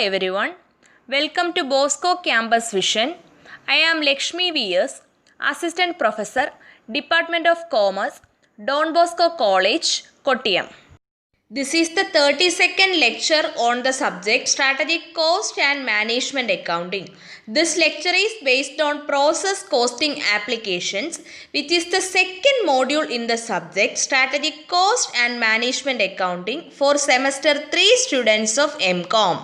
everyone, welcome to Bosco Campus Vision. I am Lakshmi V.S., Assistant Professor, Department of Commerce, Don Bosco College, Kottayam. This is the 32nd lecture on the subject Strategic Cost and Management Accounting. This lecture is based on Process Costing Applications, which is the second module in the subject Strategic Cost and Management Accounting for Semester 3 students of MCOM.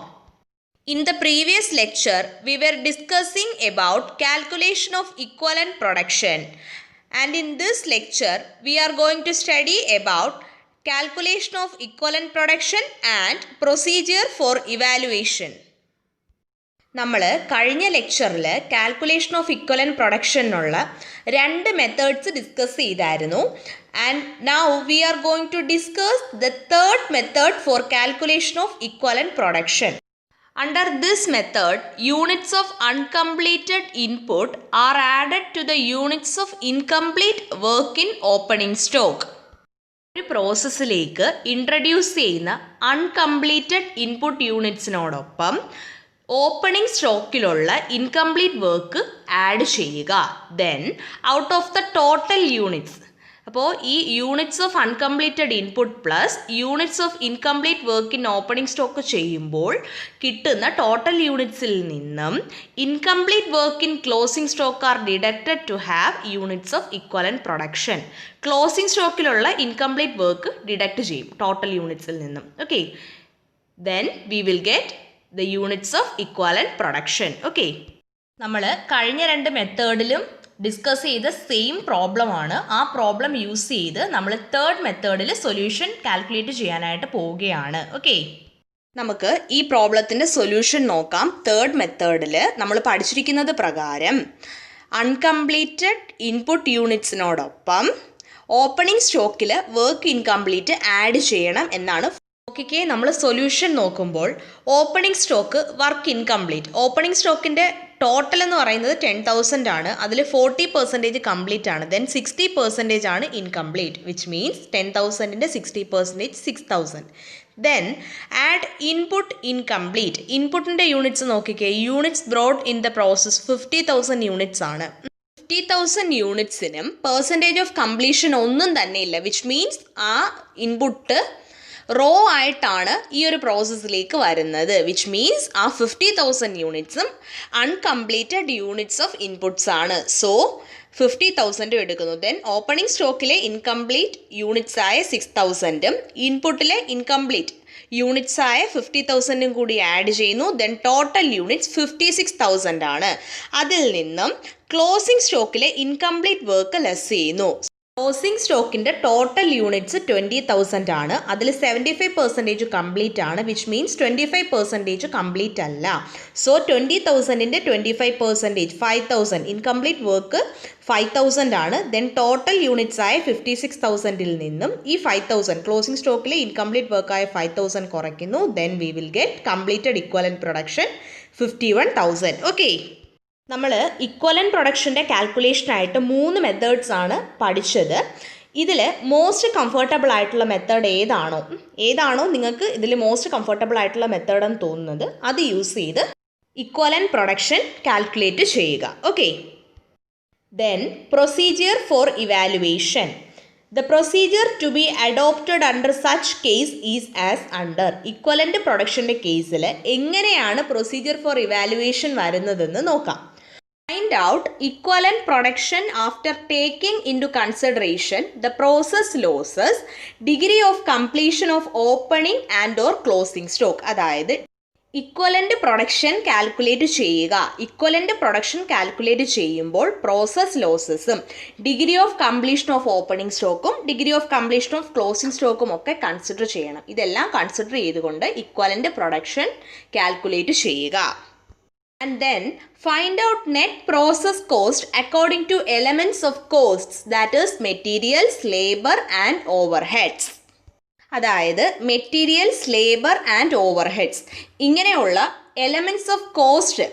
In the previous lecture, we were discussing about calculation of equivalent production. And in this lecture, we are going to study about calculation of equivalent production and procedure for evaluation. നമ്മൾ കഴിഞ്ഞ ലെക്ചറിൽ calculation of equivalent പ്രൊഡക്ഷനുള്ള രണ്ട് methods discuss ചെയ്തായിരുന്നു. And now we are going to discuss the third method for calculation of equivalent production. Under this method, units of uncompleted input are added to the units of incomplete work in opening stock. ഒരു പ്രോസസ്സിലേക്ക് introduce ചെയ്യുന്ന uncompleted input യൂണിറ്റ്സിനോടൊപ്പം opening സ്റ്റോക്കിലുള്ള incomplete work add ചെയ്യുക. Then out of the total units, അപ്പോൾ ഈ units of uncompleted input plus units of incomplete work in opening stock ചെയ്യുമ്പോൾ കിട്ടുന്ന ടോട്ടൽ യൂണിറ്റ്സിൽ നിന്നും incomplete work in closing stock are deducted to have units of equivalent production. Closing സ്റ്റോക്കിലുള്ള incomplete work deduct ചെയ്യും total യൂണിറ്റ്സിൽ നിന്നും. Okay, then we will get the units of equivalent production. Okay, നമ്മൾ കഴിഞ്ഞ രണ്ട് മെത്തേഡിലും ഡിസ്കസ് ചെയ്ത സെയിം പ്രോബ്ലമാണ്. ആ പ്രോബ്ലം യൂസ് ചെയ്ത് നമ്മൾ തേർഡ് മെത്തേഡിൽ സൊല്യൂഷൻ കാൽക്കുലേറ്റ് ചെയ്യാനായിട്ട് പോവുകയാണ്. ഓക്കെ, നമുക്ക് ഈ പ്രോബ്ലത്തിൻ്റെ സൊല്യൂഷൻ നോക്കാം. തേർഡ് മെത്തേഡിൽ നമ്മൾ പഠിച്ചിരിക്കുന്നത് പ്രകാരം അൺകംപ്ലീറ്റഡ് ഇൻപുട്ട് യൂണിറ്റ്സിനോടൊപ്പം ഓപ്പണിംഗ് സ്റ്റോക്കിൽ വർക്ക് ഇൻകംപ്ലീറ്റ് ആഡ് ചെയ്യണം എന്നാണ്. ഓക്കെ, നമ്മൾ സൊല്യൂഷൻ നോക്കുമ്പോൾ opening stock work incomplete, opening സ്റ്റോക്കിൻ്റെ ടോട്ടൽ എന്ന് പറയുന്നത് 10,000 ആണ്. അതിൽ 40% കംപ്ലീറ്റ് ആണ്. ദെൻ 60% ആണ് ഇൻകംപ്ലീറ്റ്, വിച്ച് മീൻസ് 10,000ൻ്റെ 60% 6,000. Then add input incomplete. ഇൻപുട്ടിൻ്റെ യൂണിറ്റ്സ് നോക്കിക്കേ, units brought in the process 50,000 units ആണ്. 50,000 യൂണിറ്റ്സിനും പെർസെൻറ്റേജ് ഓഫ് കംപ്ലീഷൻ ഒന്നും തന്നെ ഇല്ല, വിച്ച് മീൻസ് ആ ഇൻപുട്ട് റോ ആയിട്ടാണ് ഈ ഒരു പ്രോസസ്സിലേക്ക് വരുന്നത്. വിച്ച് മീൻസ് ആ 50,000 യൂണിറ്റ്സും അൺകംപ്ലീറ്റഡ് യൂണിറ്റ്സ് ഓഫ് ഇൻപുട്ട്സ് ആണ്. സോ 50,000 എടുക്കുന്നു. ദെൻ ഓപ്പണിംഗ് സ്റ്റോക്കിലെ ഇൻകംപ്ലീറ്റ് യൂണിറ്റ്സ് ആയ 6,000ഉം ഇൻപുട്ടിലെ ഇൻകംപ്ലീറ്റ് യൂണിറ്റ്സ് ആയ 50,000ഉം കൂടി ആഡ് ചെയ്യുന്നു. ദെൻ ടോട്ടൽ യൂണിറ്റ്സ് 56,000 ആണ്. അതിൽ നിന്നും ക്ലോസിംഗ് സ്റ്റോക്കിലെ ഇൻകംപ്ലീറ്റ് വർക്ക് ലെസ് ചെയ്യുന്നു. ക്ലോസിംഗ് സ്റ്റോക്കിൻ്റെ ടോട്ടൽ യൂണിറ്റ്സ് 20,000 ആണ്. അതിൽ 75% കംപ്ലീറ്റ് ആണ്, വിച്ച് മീൻസ് 25% കംപ്ലീറ്റ് അല്ല. സോ 20,000ൻ്റെ 25% 5,000 ഇൻകംപ്ലീറ്റ് വർക്ക് 5,000 ആണ്. ദെൻ ടോട്ടൽ യൂണിറ്റ്സ് ആയ 56,000ൽ നിന്നും ഈ 5,000 ക്ലോസിംഗ് സ്റ്റോക്കിലെ ഇൻകംപ്ലീറ്റ് വർക്കായ 5,000 കുറയ്ക്കുന്നു. Then we will get completed equivalent production 51,000. Okay, നമ്മൾ ഇക്വലൻറ്റ് പ്രൊഡക്ഷൻ്റെ കാൽക്കുലേഷനായിട്ട് 3 മെത്തേഡ്സ് ആണ് പഠിച്ചത്. ഇതിൽ മോസ്റ്റ് കംഫർട്ടബിൾ ആയിട്ടുള്ള മെത്തേഡ് ഏതാണോ നിങ്ങൾക്ക് ഇതിൽ മോസ്റ്റ് കംഫർട്ടബിൾ ആയിട്ടുള്ള മെത്തേഡ് എന്ന് തോന്നുന്നത് അത് യൂസ് ചെയ്ത് ഇക്വലൻറ്റ് പ്രൊഡക്ഷൻ കാൽക്കുലേറ്റ് ചെയ്യുക. Okay, then procedure for evaluation. The procedure to be adopted under such case is as under. Equivalent പ്രൊഡക്ഷൻ്റെ കേസിൽ എങ്ങനെയാണ് പ്രൊസീജിയർ ഫോർ ഇവാലുവേഷൻ വരുന്നതെന്ന് നോക്കാം. Find out equivalent production after taking into consideration the process losses, degree of completion of opening and or closing stock. അതായത് equivalent production calculate ചെയ്യുക. Equivalent production calculate ചെയ്യുമ്പോൾ process ലോസസും degree of completion of opening സ്റ്റോക്കും degree of completion of closing സ്റ്റോക്കും ഒക്കെ consider ചെയ്യണം. ഇതെല്ലാം consider ചെയ്തുകൊണ്ട് ഇക്വലൻ്റ് പ്രൊഡക്ഷൻ കാൽക്കുലേറ്റ് ചെയ്യുക. And then find out net process cost according to elements of costs, that is materials, labor and overheads. അതായത് materials, labour and overheads ഇങ്ങനെയുള്ള elements of cost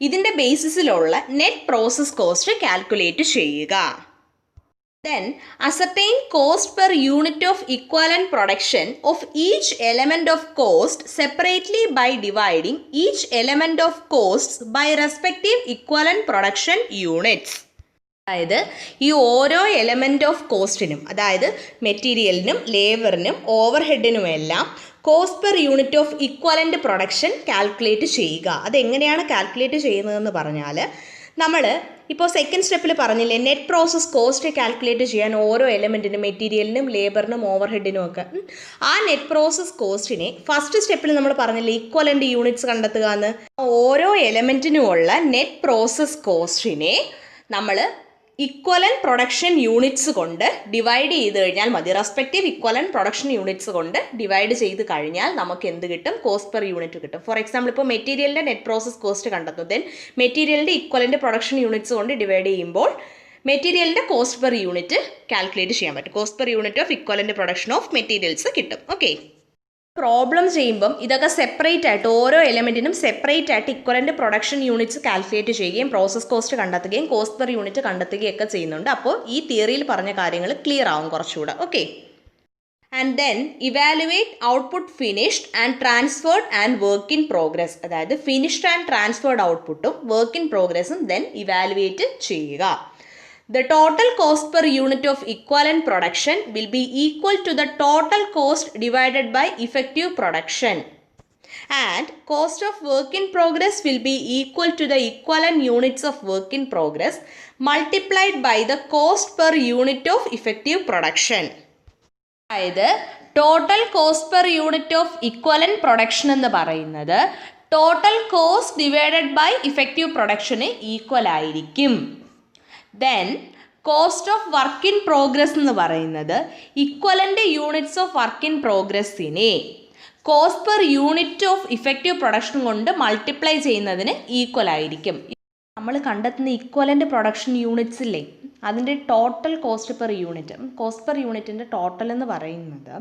ഇതിൻ്റെ ബേസിസിലുള്ള net process cost calculate ചെയ്യുക. Then ascertain cost per unit of equivalent production of each element of cost separately by dividing each element of costs by respective equivalent production units. അതായത് ഈ ഓരോ element of കോസ്റ്റിനും, അതായത് മെറ്റീരിയലിനും ലേബറിനും ഓവർ ഹെഡിനുമെല്ലാം cost per unit of equivalent production calculate ചെയ്യുക. അതെങ്ങനെയാണ് കാൽക്കുലേറ്റ് ചെയ്യുന്നതെന്ന് പറഞ്ഞാൽ, നമ്മൾ ഇപ്പോൾ സെക്കൻഡ് സ്റ്റെപ്പിൽ പറഞ്ഞില്ലേ, നെറ്റ് പ്രോസസ് കോസ്റ്റ് കാൽക്കുലേറ്റ് ചെയ്യാൻ ഓരോ എലമെൻറ്റിനും മെറ്റീരിയലിനും ലേബറിനും ഓവർ ഹെഡിനും ഒക്കെ, ആ നെറ്റ് പ്രോസസ് കോസ്റ്റിനെ ഫസ്റ്റ് സ്റ്റെപ്പിൽ നമ്മൾ പറഞ്ഞില്ലേ ഇക്വലൻ്റ് യൂണിറ്റ്സ് കണ്ടെത്തുക എന്ന്. ഓരോ എലമെൻറ്റിനുമുള്ള നെറ്റ് പ്രോസസ് കോസ്റ്റിനെ നമ്മൾ ഇക്വലൻ്റ് പ്രൊഡക്ഷൻ യൂണിറ്റ്സ് കൊണ്ട് ഡിവൈഡ് ചെയ്ത് കഴിഞ്ഞാൽ മതി. റെസ്പെക്റ്റീവ് ഇക്വലൻ്റ് പ്രൊഡക്ഷൻ യൂണിറ്റ്സ് കൊണ്ട് ഡിവൈഡ് ചെയ്ത് കഴിഞ്ഞാൽ നമുക്ക് എന്ത് കിട്ടും? കോസ്റ്റ് പെർ യൂണിറ്റ് കിട്ടും. ഫോർ എക്സാമ്പിൾ ഇപ്പോൾ മെറ്റീരിയലിൻ്റെ നെറ്റ് പ്രോസസ് കോസ്റ്റ് കണ്ടെത്തും. ദെൻ മെറ്റീരിയലിൻ്റെ ഇക്വലൻ്റ് പ്രൊഡക്ഷൻ യൂണിറ്റ്സ് കൊണ്ട് ഡിവൈഡ് ചെയ്യുമ്പോൾ മെറ്റീരിയലിൻ്റെ കോസ്റ്റ് പെർ യൂണിറ്റ് കാൽക്കുലേറ്റ് ചെയ്യാൻ പറ്റും. Cost per unit of equivalent production of materials കിട്ടും. ഓക്കെ, പ്രോബ്ലം ചെയ്യുമ്പം ഇതൊക്കെ സെപ്പറേറ്റ് ആയിട്ട് ഓരോ എലമെൻറ്റിനും സെപ്പറേറ്റ് ആയിട്ട് ഇക്വലൻ്റ് പ്രൊഡക്ഷൻ യൂണിറ്റ്സ് കാൽക്കുലേറ്റ് ചെയ്യുകയും പ്രോസസ് കോസ്റ്റ് കണ്ടെത്തുകയും കോസ്റ്റ് പെർ യൂണിറ്റ് കണ്ടെത്തുകയും ഒക്കെ ചെയ്യുന്നുണ്ട്. അപ്പോൾ ഈ തിയറിയിൽ പറഞ്ഞ കാര്യങ്ങൾ ക്ലിയർ ആവും കുറച്ചുകൂടെ. Okay, and then evaluate output finished and transferred and work in progress. അതായത് ഫിനിഷ്ഡ് ആൻഡ് ട്രാൻസ്ഫേർഡ് ഔട്ട്പുട്ടും വർക്ക് ഇൻ പ്രോഗ്രസും ദെൻ ഇവാലുവേറ്റ് ചെയ്യുക. The total cost per unit of equivalent production will be equal to the total cost divided by effective production, and cost of work in progress will be equal to the equivalent units of work in progress multiplied by the cost per unit of effective production. അതായത് total cost per unit of equivalent production എന്ന് പറയുന്നത് total cost divided by effective പ്രൊഡക്ഷന് equal ആയിരിക്കും. Then cost of work in progress എന്ന് പറയുന്നത് equivalent units of work in പ്രോഗ്രസ്സിനെ cost per unit of effective production കൊണ്ട് multiply ചെയ്യുന്നതിന് equal ആയിരിക്കും. നമ്മൾ കണ്ടെത്തുന്ന ഇക്വലൻ്റ് പ്രൊഡക്ഷൻ യൂണിറ്റ്സ് ഇല്ലേ, അതിൻ്റെ total cost per unit, cost per യൂണിറ്റിൻ്റെ ടോട്ടൽ എന്ന് പറയുന്നത്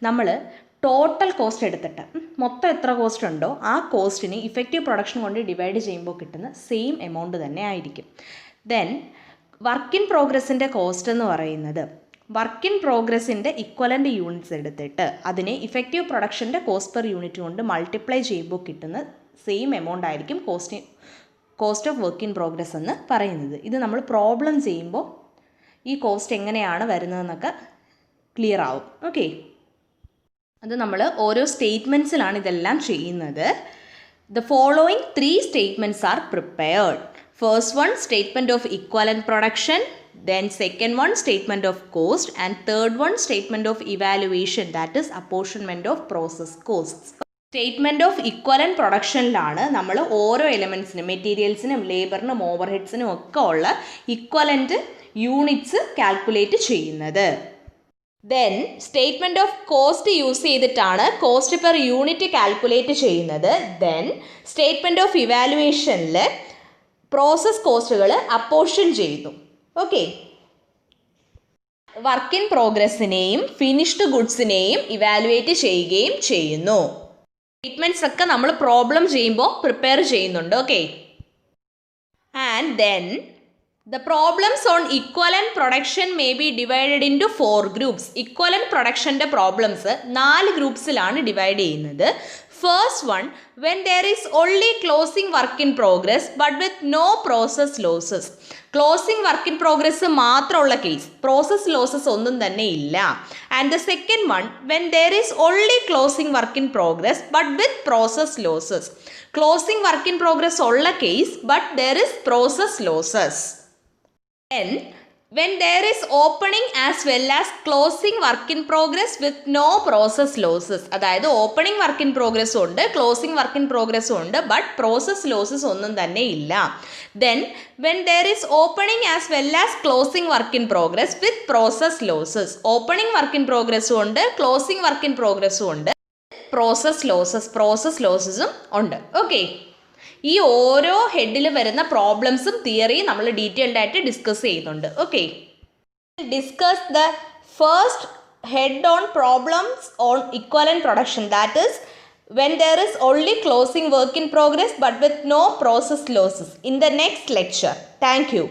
നമ്മൾ ടോട്ടൽ കോസ്റ്റ് എടുത്തിട്ട് മൊത്തം എത്ര കോസ്റ്റ് ഉണ്ടോ ആ കോസ്റ്റിനെ ഇഫക്റ്റീവ് പ്രൊഡക്ഷൻ കൊണ്ട് ഡിവൈഡ് ചെയ്യുമ്പോൾ കിട്ടുന്ന സെയിം എമൗണ്ട് തന്നെ ആയിരിക്കും. ദെൻ വർക്ക് ഇൻ പ്രോഗ്രസിൻ്റെ കോസ്റ്റ് എന്ന് പറയുന്നത് വർക്ക് ഇൻ പ്രോഗ്രസിൻ്റെ ഇക്വലൻ്റ് യൂണിറ്റ്സ് എടുത്തിട്ട് അതിനെ ഇഫക്റ്റീവ് പ്രൊഡക്ഷൻ്റെ കോസ്റ്റ് പെർ യൂണിറ്റ് കൊണ്ട് മൾട്ടിപ്ലൈ ചെയ്യുമ്പോൾ കിട്ടുന്ന സെയിം എമൗണ്ട് ആയിരിക്കും cost of work in progress എന്ന് പറയുന്നത്. ഇത് നമ്മൾ പ്രോബ്ലം ചെയ്യുമ്പോൾ ഈ കോസ്റ്റ് എങ്ങനെയാണ് വരുന്നതെന്നൊക്കെ ക്ലിയർ ആവും. ഓക്കെ, അത് നമ്മൾ ഓരോ സ്റ്റേറ്റ്മെൻറ്റ്സിലാണ് ഇതെല്ലാം ചെയ്യുന്നത്. The following 3 statements are prepared. First one, statement of equivalent production, then second one, statement of cost, and third one, statement of evaluation, that is apportionment of process costs. Statement of equivalent പ്രൊഡക്ഷനിലാണ് നമ്മൾ ഓരോ എലമെൻറ്റ്സിനും മെറ്റീരിയൽസിനും ലേബറിനും ഓവർ ഹെഡ്സിനും ഒക്കെ ഉള്ള ഇക്വലൻ്റ് യൂണിറ്റ്സ് കാൽക്കുലേറ്റ് ചെയ്യുന്നത്. Then statement of cost use ചെയ്തിട്ടാണ് കോസ്റ്റ് പെർ യൂണിറ്റ് കാൽക്കുലേറ്റ് ചെയ്യുന്നത്. ദെൻ സ്റ്റേറ്റ്മെൻറ്റ് ഓഫ് ഇവാലുവേഷനിൽ പ്രോസസ് കോസ്റ്റുകൾ അപ്പോർഷൻ ചെയ്യുന്നു. ഓക്കെ, വർക്ക് ഇൻ പ്രോഗ്രസ്സിനെയും ഫിനിഷ്ഡ് ഗുഡ്സിനെയും ഇവാലുവേറ്റ് ചെയ്യുകയും ചെയ്യുന്നു. സ്റ്റേറ്റ്മെൻറ്റ്സ് ഒക്കെ നമ്മൾ പ്രോബ്ലം ചെയ്യുമ്പോൾ പ്രിപ്പയർ ചെയ്യുന്നുണ്ട്. Okay, and then the problems on equivalent production may be divided into 4 groups. Equivalent productionൻ്റെ problems 4 ഗ്രൂപ്പ്സിലാണ് ഡിവൈഡ് ചെയ്യുന്നത്. First one, when there is only closing work in progress but with no process losses. Closing work in progress മാത്രമുള്ള case, process losses ഒന്നും തന്നെ ഇല്ല. And the second one, when there is only closing work in progress but with process losses. Closing work in progress ഉള്ള case but there is process losses. Then when there is opening as well as closing work in progress with no process losses. അതായത് opening work in പ്രോഗ്രസ്സും ഉണ്ട് closing work in പ്രോഗ്രസ്സും ഉണ്ട് but process losses ഒന്നും തന്നെ ഇല്ല. Then when there is opening as well as closing work in progress with process losses. Opening work in പ്രോഗ്രസ്സും ഉണ്ട് ക്ലോസിംഗ് വർക്ക് ഇൻ പ്രോഗ്രസ്സും ഉണ്ട് പ്രോസസ് ലോസസും ഉണ്ട്. ഓക്കെ, ഈ ഓരോ ഹെഡിൽ വരുന്ന പ്രോബ്ലംസും തിയറിയും നമ്മൾ ഡീറ്റെയിൽഡ് ആയിട്ട് ഡിസ്കസ് ചെയ്യുന്നുണ്ട്. Okay, discuss the first head on problems on equivalent production, that is when there is only closing work in progress but with no process losses in the next lecture. Thank you.